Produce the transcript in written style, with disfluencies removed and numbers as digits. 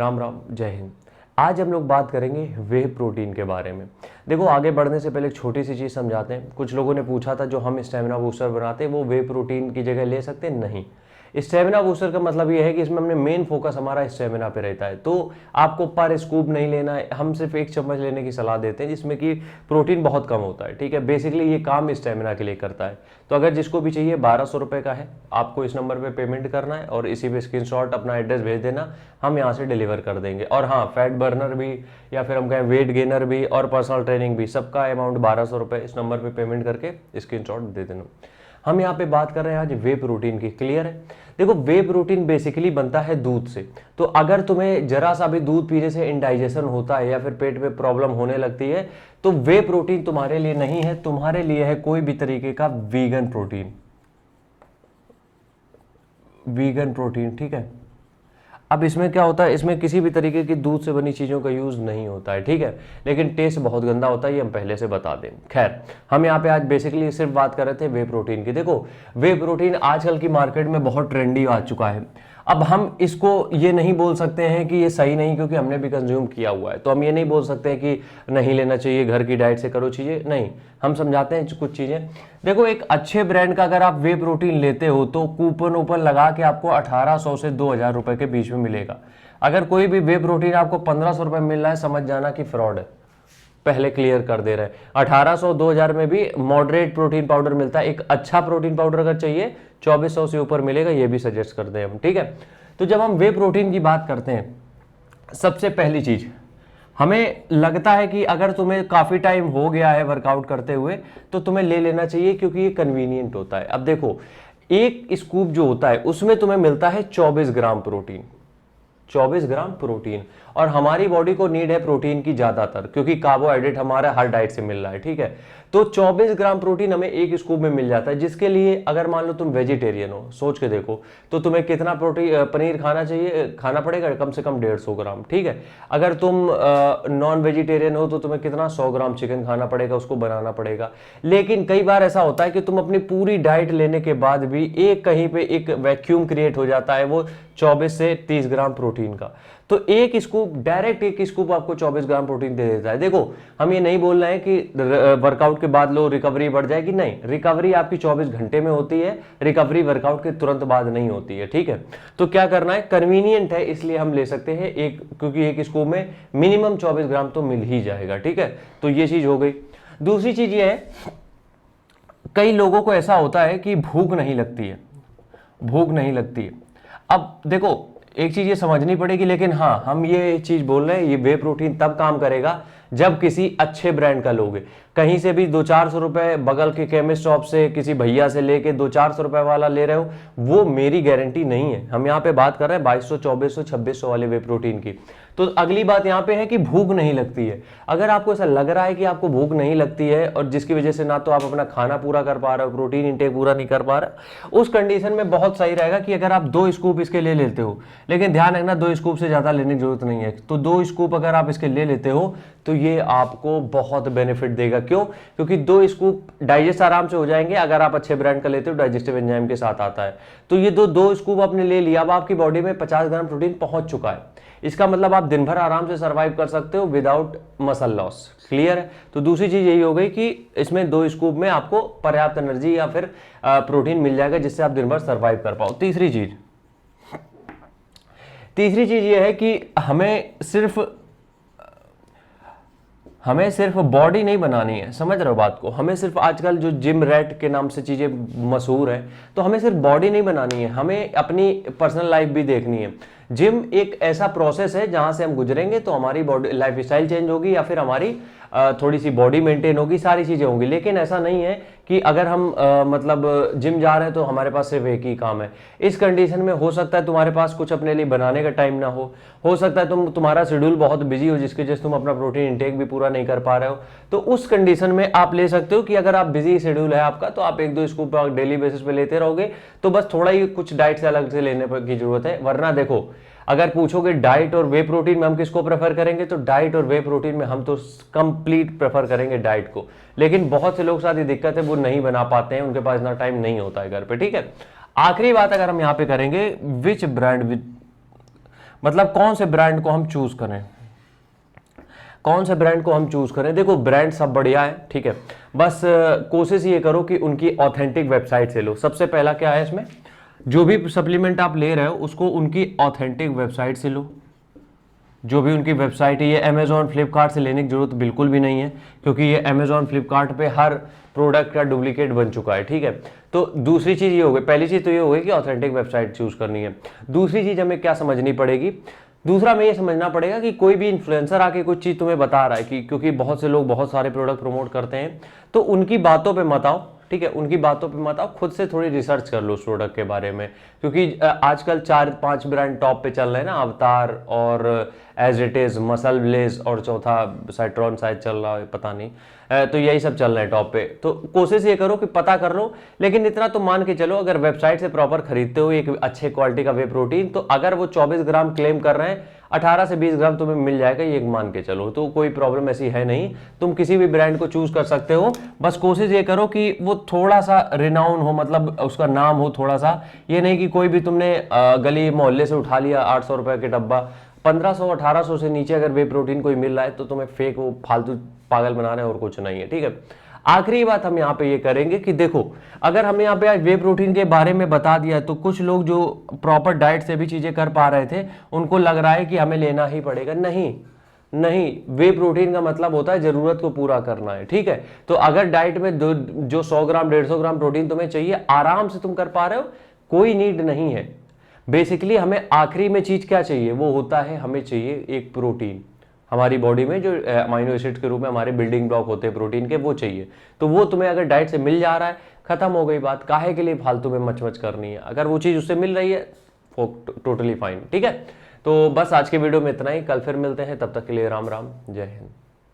राम राम, जय हिंद। आज हम लोग बात करेंगे वे प्रोटीन के बारे में। देखो, आगे बढ़ने से पहले एक छोटी सी चीज़ समझाते हैं। कुछ लोगों ने पूछा था जो हम स्टेमिना बूस्टर बनाते हैं वो वे प्रोटीन की जगह ले सकते हैं? नहीं। स्टेमिना बूस्टर का मतलब ये है कि इसमें हमने मेन फोकस हमारा स्टेमिना पे रहता है, तो आपको पर स्कूप नहीं लेना है। हम सिर्फ एक चम्मच लेने की सलाह देते हैं जिसमें कि प्रोटीन बहुत कम होता है। ठीक है, बेसिकली ये काम स्टेमिना के लिए करता है। तो अगर जिसको भी चाहिए 1200 रुपये का है, आपको इस नंबर पे पेमेंट करना है और इसी पे स्क्रीनशॉट अपना एड्रेस भेज देना, हम यहाँ से डिलीवर कर देंगे। और हाँ, फैट बर्नर भी या फिर हम कहें वेट गेनर भी और पर्सनल ट्रेनिंग भी, सबका अमाउंट 1200 रुपये इस नंबर पे पेमेंट करके स्क्रीनशॉट दे देना। हम यहाँ पे बात कर रहे हैं आज वे प्रोटीन की। क्लियर है? देखो, वे प्रोटीन बेसिकली बनता है दूध से। तो अगर तुम्हें जरा सा भी दूध पीने से इंडाइजेशन होता है या फिर पेट में प्रॉब्लम होने लगती है तो वे प्रोटीन तुम्हारे लिए नहीं है। तुम्हारे लिए है कोई भी तरीके का वीगन प्रोटीन। वीगन प्रोटीन, ठीक है। अब इसमें क्या होता है, इसमें किसी भी तरीके की दूध से बनी चीज़ों का यूज़ नहीं होता है, ठीक है। लेकिन टेस्ट बहुत गंदा होता है, ये हम पहले से बता दें। खैर, हम यहाँ पे आज बेसिकली सिर्फ बात कर रहे थे वे प्रोटीन की। देखो, वे प्रोटीन आजकल की मार्केट में बहुत ट्रेंडी आ चुका है। अब हम इसको ये नहीं बोल सकते हैं कि ये सही नहीं, क्योंकि हमने भी कंज्यूम किया हुआ है। तो हम ये नहीं बोल सकते हैं कि नहीं लेना चाहिए, घर की डाइट से करो चीज़ें, नहीं। हम समझाते हैं कुछ चीज़ें। देखो, एक अच्छे ब्रांड का अगर आप वे प्रोटीन लेते हो तो कूपन ऊपर लगा के आपको 1800 से 2000 रुपए के बीच में मिलेगा। अगर कोई भी वे प्रोटीन आपको 1500 रुपये मिल रहा है, समझ जाना कि फ्रॉड है। पहले क्लियर कर दे रहे हैं। 1800 2000 में भी मॉडरेट प्रोटीन पाउडर मिलता है। एक अच्छा प्रोटीन पाउडर अगर चाहिए 2400 से ऊपर मिलेगा, ये भी सजेस्ट करते हैं हम, ठीक है। तो जब हम वे प्रोटीन की बात करते हैं, सबसे पहली चीज हमें लगता है कि अगर तुम्हें काफी टाइम हो गया है वर्कआउट करते हुए तो तुम्हें ले लेना चाहिए, क्योंकि ये कन्वीनियंट होता है। अब देखो, एक स्कूप जो होता है उसमें तुम्हें मिलता है 24 ग्राम प्रोटीन। 24 ग्राम प्रोटीन, और हमारी बॉडी को नीड है प्रोटीन की ज्यादातर, क्योंकि कार्बोहाइड्रेट हमारा हर डाइट से मिल रहा है, ठीक है। तो 24 ग्राम प्रोटीन हमें एक स्कूप में मिल जाता है, जिसके लिए अगर मान लो तुम वेजिटेरियन हो, सोच के देखो, तो तुम्हें कितना प्रोटीन पनीर खाना पड़ेगा? कम से कम 150 ग्राम, ठीक है। अगर तुम नॉन वेजिटेरियन हो तो तुम्हें कितना 100 ग्राम चिकन खाना पड़ेगा, उसको बनाना पड़ेगा। लेकिन कई बार ऐसा होता है कि तुम अपनी पूरी डाइट लेने के बाद भी एक कहीं पे एक वैक्यूम क्रिएट हो जाता है, वो 24 से 30 ग्राम प्रोटीन का। तो एक स्कूप, डायरेक्ट एक स्कूप आपको 24 ग्राम प्रोटीन दे देता है। देखो, हम ये नहीं बोल रहे हैं कि वर्कआउट के बाद लो रिकवरी बढ़ जाएगी, नहीं। रिकवरी आपकी 24 घंटे में होती है, रिकवरी वर्कआउट के तुरंत बाद नहीं होती है, ठीक है। तो क्या करना है, कन्वीनियंट है इसलिए हम ले सकते हैं एक, क्योंकि एक स्कूप में मिनिमम 24 ग्राम तो मिल ही जाएगा, ठीक है। तो ये चीज हो गई। दूसरी चीज ये है, कई लोगों को ऐसा होता है कि भूख नहीं लगती है, भूख नहीं लगती है। अब देखो, एक चीज ये समझनी पड़ेगी, लेकिन हाँ, हम ये चीज बोल रहे हैं, ये वे प्रोटीन तब काम करेगा जब किसी अच्छे ब्रांड का लोगे। कहीं से भी 200-400 रुपए बगल के केमिस्ट शॉप से किसी भैया से लेके 200-400 रुपए वाला ले रहे हो, वो मेरी गारंटी नहीं है। हम यहाँ पे बात कर रहे हैं 2200, 2400, 2600 वाले वे प्रोटीन की। तो अगली बात यहाँ पे है कि भूख नहीं लगती है। अगर आपको ऐसा लग रहा है कि आपको भूख नहीं लगती है और जिसकी वजह से ना तो आप अपना खाना पूरा कर पा रहे हो, प्रोटीन इंटेक पूरा नहीं कर पा रहे, उस कंडीशन में बहुत सही रहेगा कि अगर आप 2 स्कूप इसके ले लेते हो। लेकिन ध्यान रखना, 2 स्कूप से ज्यादा लेने की जरूरत नहीं है। तो 2 स्कूप अगर आप इसके ले लेते हो तो ये आपको बहुत बेनिफिट देगा। क्यों? क्योंकि 2 स्कूप डाइजेस्ट आराम से हो जाएंगे। अगर आप अच्छे ब्रांड का लेते हो, डाइजेस्टिव एंजाइम के साथ आता है। तो ये 2 स्कूप आपने ले लिया, अब आपकी बॉडी में 50 ग्राम प्रोटीन पहुंच चुका है। इसका मतलब आप दिन भर आराम से सर्वाइव कर सकते हो विदाउट मसल लॉस। क्लियर है? तो दूसरी चीज यही हो गई कि इसमें 2 स्कूप में आपको पर्याप्त एनर्जी या फिर प्रोटीन मिल जाएगा, जिससे आप दिन भर सर्वाइव कर पाओ। तीसरी चीज ये है कि हमें सिर्फ बॉडी नहीं बनानी है। समझ रहे हो बात को? हमें सिर्फ, आजकल जो जिम रैट के नाम से चीजें मशहूर है, तो हमें सिर्फ बॉडी नहीं बनानी है, हमें अपनी पर्सनल लाइफ भी देखनी है। जिम एक ऐसा प्रोसेस है जहां से हम गुजरेंगे तो हमारी बॉडी लाइफ स्टाइल चेंज होगी या फिर हमारी थोड़ी सी बॉडी मेंटेन होगी, सारी चीजें होंगी। लेकिन ऐसा नहीं है कि अगर हम मतलब जिम जा रहे हैं तो हमारे पास सिर्फ एक ही काम है। इस कंडीशन में हो सकता है तुम्हारे पास कुछ अपने लिए बनाने का टाइम ना हो सकता है तुम्हारा शेड्यूल बहुत बिजी हो, जिसकी वजह से तुम अपना प्रोटीन इंटेक भी पूरा नहीं कर पा रहे हो। तो उस कंडीशन में आप ले सकते हो कि अगर आप बिजी शेड्यूल है आपका, तो आप 1-2 स्कूप डेली बेसिस पे लेते रहोगे, तो बस थोड़ा ही कुछ डाइट से अलग से लेने की जरूरत है। वरना देखो, अगर पूछोगे डाइट और वे प्रोटीन में हम किसको प्रेफर करेंगे, तो डाइट और वे प्रोटीन में हम तो कंप्लीट प्रेफर करेंगे डाइट को। लेकिन बहुत से लोग साथ ये दिक्कत है, वो नहीं बना पाते हैं, उनके पास इतना टाइम नहीं होता है घर पे, ठीक है। आखिरी बात अगर हम यहाँ पे करेंगे, विच ब्रांड मतलब कौन से ब्रांड को हम चूज करें, कौन से ब्रांड को हम चूज करें। देखो ब्रांड सब बढ़िया है, ठीक है, बस कोशिश ये करो कि उनकी ऑथेंटिक वेबसाइट से लो। सबसे पहला क्या है इसमें, जो भी सप्लीमेंट आप ले रहे हो उसको उनकी ऑथेंटिक वेबसाइट से लो। जो भी उनकी वेबसाइट है, ये अमेजोन फ्लिपकार्ट से लेने की जरूरत बिल्कुल भी नहीं है, क्योंकि ये अमेजोन फ्लिपकार्ट पे हर प्रोडक्ट का डुप्लीकेट बन चुका है, ठीक है। तो दूसरी चीज़ ये हो गई, पहली चीज़ तो ये हो गई कि ऑथेंटिक वेबसाइट चूज करनी है। दूसरी चीज़ हमें क्या समझनी पड़ेगी, दूसरा हमें ये समझना पड़ेगा कि कोई भी इन्फ्लुएंसर आके कुछ चीज़ तुम्हें बता रहा है कि, क्योंकि बहुत से लोग बहुत सारे प्रोडक्ट प्रमोट करते हैं, तो उनकी बातों पे मत आओ, ठीक है, उनकी बातों पे मत आओ, खुद से थोड़ी रिसर्च कर लो उस प्रोडक्ट के बारे में। क्योंकि आजकल 4-5 ब्रांड टॉप पे चल रहे हैं ना, अवतार और as it is, muscle blaze और चौथा साइट्रॉन शायद चल रहा है, पता नहीं, तो यही सब चल रहे हैं टॉप पे। तो कोशिश ये करो कि पता कर लो, लेकिन इतना तो मान के चलो, अगर वेबसाइट से प्रॉपर खरीदते हो एक अच्छे क्वालिटी का वे प्रोटीन, तो अगर वो 24 ग्राम क्लेम कर रहे हैं, 18 से 20 ग्राम तुम्हें मिल जाएगा, ये मान के चलो। तो कोई प्रॉब्लम ऐसी है नहीं, तुम किसी भी ब्रांड को चूज कर सकते हो। बस कोशिश ये करो कि वो थोड़ा सा रिनाउन हो, मतलब उसका नाम हो थोड़ा सा। ये नहीं कि कोई भी तुमने गली मोहल्ले से उठा लिया 800 रुपए के डब्बा, 1500-1800 से नीचे अगर वे प्रोटीन कोई मिल रहा है तो तुम्हें फेक, वो फालतू पागल बना रहे हैं और कुछ नहीं है, ठीक है। आखिरी बात हम यहाँ पे ये करेंगे कि देखो, अगर हमें यहाँ पे आज वे प्रोटीन के बारे में बता दिया, तो कुछ लोग जो प्रॉपर डाइट से भी चीजें कर पा रहे थे, उनको लग रहा है कि हमें लेना ही पड़ेगा। नहीं नहीं, वे प्रोटीन का मतलब होता है जरूरत को पूरा करना है, ठीक है। तो अगर डाइट में जो 100 ग्राम 150 ग्राम प्रोटीन तुम्हें चाहिए, आराम से तुम कर पा रहे हो, कोई नीड नहीं है। बेसिकली हमें आखिरी में चीज क्या चाहिए, वो होता है हमें चाहिए एक प्रोटीन। हमारी बॉडी में जो अमाइनो एसिड के रूप में हमारे बिल्डिंग ब्लॉक होते हैं प्रोटीन के, वो चाहिए। तो वो तुम्हें अगर डाइट से मिल जा रहा है, खत्म हो गई बात, काहे के लिए फालतू में मच करनी है। अगर वो चीज़ उससे मिल रही है, टोटली फाइन, ठीक है। तो बस आज के वीडियो में इतना ही, कल फिर मिलते हैं, तब तक के लिए राम राम, जय हिंद।